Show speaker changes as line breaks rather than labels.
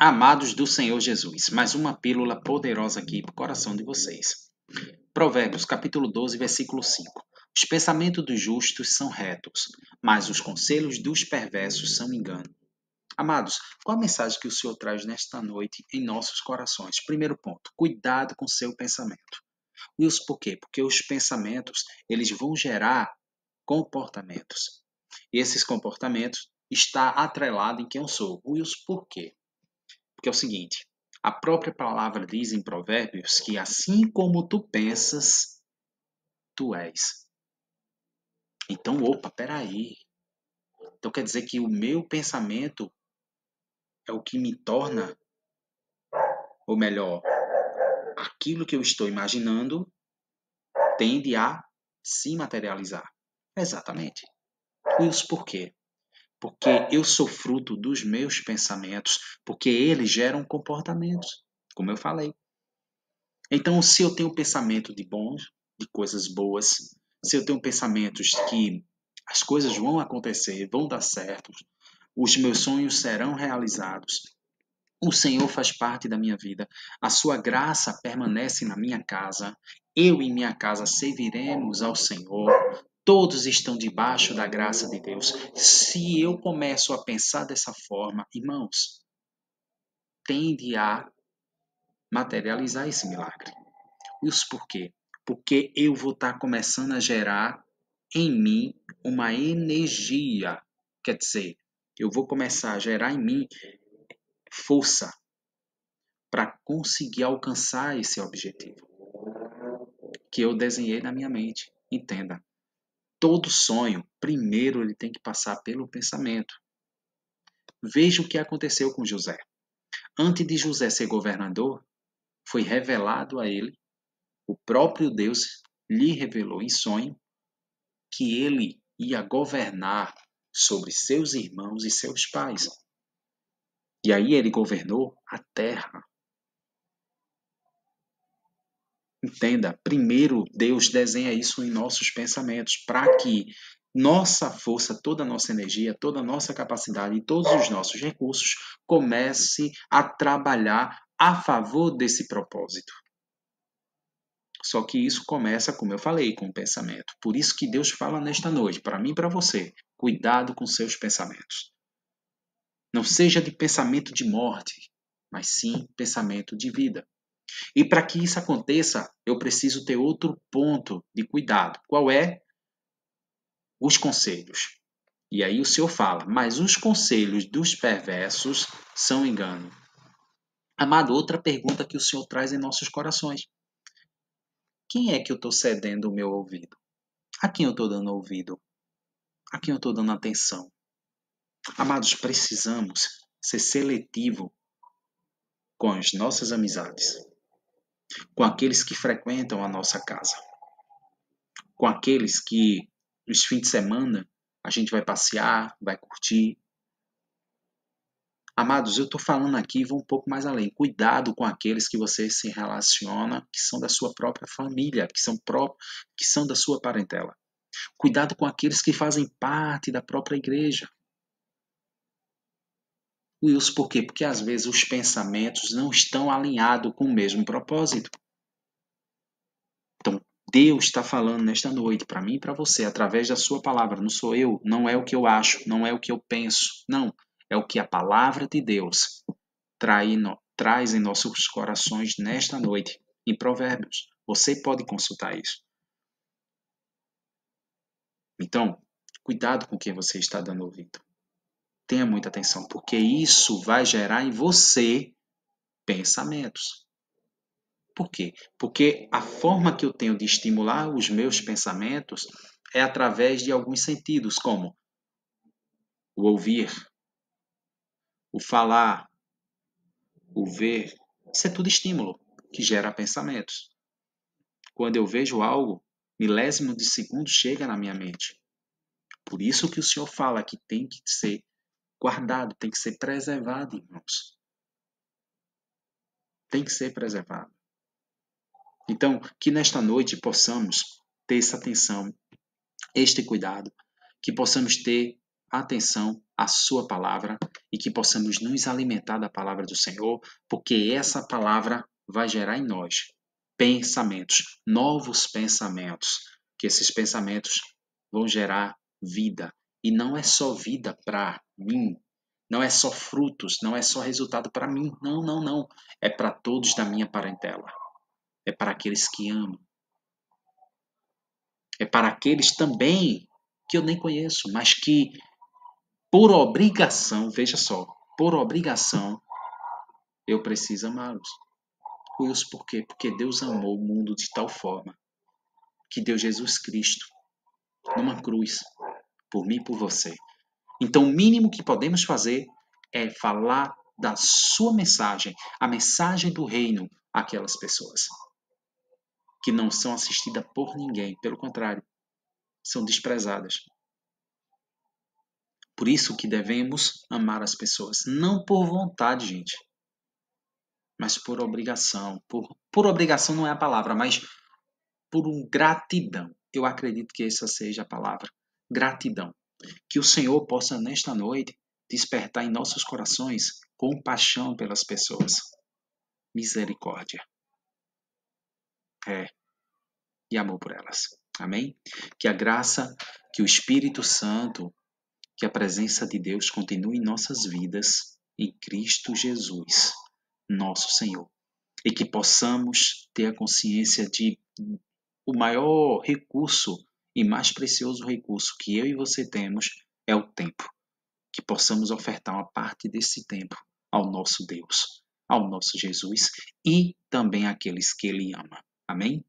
Amados do Senhor Jesus, mais uma pílula poderosa aqui para o coração de vocês. Provérbios, capítulo 12, versículo 5. Os pensamentos dos justos são retos, mas os conselhos dos perversos são engano. Amados, qual a mensagem que o Senhor traz nesta noite em nossos corações? Primeiro ponto, cuidado com seu pensamento. Wilson, por quê? Porque os pensamentos, eles vão gerar comportamentos. E esses comportamentos está atrelado em quem eu sou. Wilson, por quê? Porque é o seguinte, a própria palavra diz em Provérbios que assim como tu pensas, tu és. Então, peraí. Então quer dizer que o meu pensamento é o que me torna, ou melhor, aquilo que eu estou imaginando tende a se materializar. Exatamente. Isso por quê? Porque eu sou fruto dos meus pensamentos, porque eles geram comportamentos, como eu falei. Então, se eu tenho pensamento de bons, de coisas boas, se eu tenho pensamentos que as coisas vão acontecer, vão dar certo, os meus sonhos serão realizados, o Senhor faz parte da minha vida, a sua graça permanece na minha casa, eu e minha casa serviremos ao Senhor, todos estão debaixo da graça de Deus. Se eu começo a pensar dessa forma, irmãos, tende a materializar esse milagre. Isso por quê? Porque eu vou estar começando a gerar em mim uma energia. Quer dizer, eu vou começar a gerar em mim força para conseguir alcançar esse objetivo que eu desenhei na minha mente. Entenda, todo sonho, primeiro ele tem que passar pelo pensamento. Veja o que aconteceu com José. Antes de José ser governador, foi revelado a ele, o próprio Deus lhe revelou em sonho que ele ia governar sobre seus irmãos e seus pais. E aí ele governou a terra. Entenda, primeiro Deus desenha isso em nossos pensamentos, para que nossa força, toda a nossa energia, toda a nossa capacidade e todos os nossos recursos comece a trabalhar a favor desse propósito. Só que isso começa, como eu falei, com o pensamento. Por isso que Deus fala nesta noite, para mim e para você, cuidado com seus pensamentos. Não seja de pensamento de morte, mas sim pensamento de vida. E para que isso aconteça, eu preciso ter outro ponto de cuidado. Qual é? Os conselhos. E aí o Senhor fala, mas os conselhos dos perversos são engano. Amado, outra pergunta que o Senhor traz em nossos corações. Quem é que eu estou cedendo o meu ouvido? A quem eu estou dando ouvido? A quem eu estou dando atenção? Amados, precisamos ser seletivo com as nossas amizades, com aqueles que frequentam a nossa casa, com aqueles que nos fins de semana a gente vai passear, vai curtir. Amados, eu estou falando aqui, vou um pouco mais além. Cuidado com aqueles que você se relaciona, que são da sua própria família, que são da sua parentela. Cuidado com aqueles que fazem parte da própria igreja. Wilson, por quê? Porque às vezes os pensamentos não estão alinhados com o mesmo propósito. Então, Deus está falando nesta noite para mim e para você, através da sua palavra. Não sou eu, não é o que eu acho, não é o que eu penso. Não, é o que a palavra de Deus traz em nossos corações nesta noite, em Provérbios. Você pode consultar isso. Então, cuidado com quem você está dando ouvido. Tenha muita atenção, porque isso vai gerar em você pensamentos. Por quê? Porque a forma que eu tenho de estimular os meus pensamentos é através de alguns sentidos, como o ouvir, o falar, o ver. Isso é tudo estímulo que gera pensamentos. Quando eu vejo algo, milésimo de segundo chega na minha mente. Por isso que o Senhor fala que tem que ser guardado, tem que ser preservado, irmãos. Tem que ser preservado. Então, que nesta noite possamos ter essa atenção, este cuidado, que possamos ter atenção à sua palavra e que possamos nos alimentar da palavra do Senhor, porque essa palavra vai gerar em nós pensamentos, novos pensamentos, que esses pensamentos vão gerar vida. E não é só vida para mim, não é só frutos, não é só resultado para mim, não, não, não. É para todos da minha parentela, é para aqueles que amam, é para aqueles também que eu nem conheço, mas que por obrigação, veja só, por obrigação, eu preciso amá-los. Isso por quê? Porque Deus amou o mundo de tal forma que deu Jesus Cristo numa cruz, por mim e por você. Então, o mínimo que podemos fazer é falar da sua mensagem, a mensagem do reino àquelas pessoas que não são assistidas por ninguém, pelo contrário, são desprezadas. Por isso que devemos amar as pessoas, não por vontade, gente, mas por obrigação. Por obrigação não é a palavra, mas por gratidão. Eu acredito que essa seja a palavra, gratidão. Que o Senhor possa, nesta noite, despertar em nossos corações compaixão pelas pessoas, misericórdia, e amor por elas. Amém? Que a graça, que o Espírito Santo, que a presença de Deus continue em nossas vidas, em Cristo Jesus, nosso Senhor. E que possamos ter a consciência de o maior recurso e mais precioso recurso que eu e você temos é o tempo. Que possamos ofertar uma parte desse tempo ao nosso Deus, ao nosso Jesus e também àqueles que Ele ama. Amém?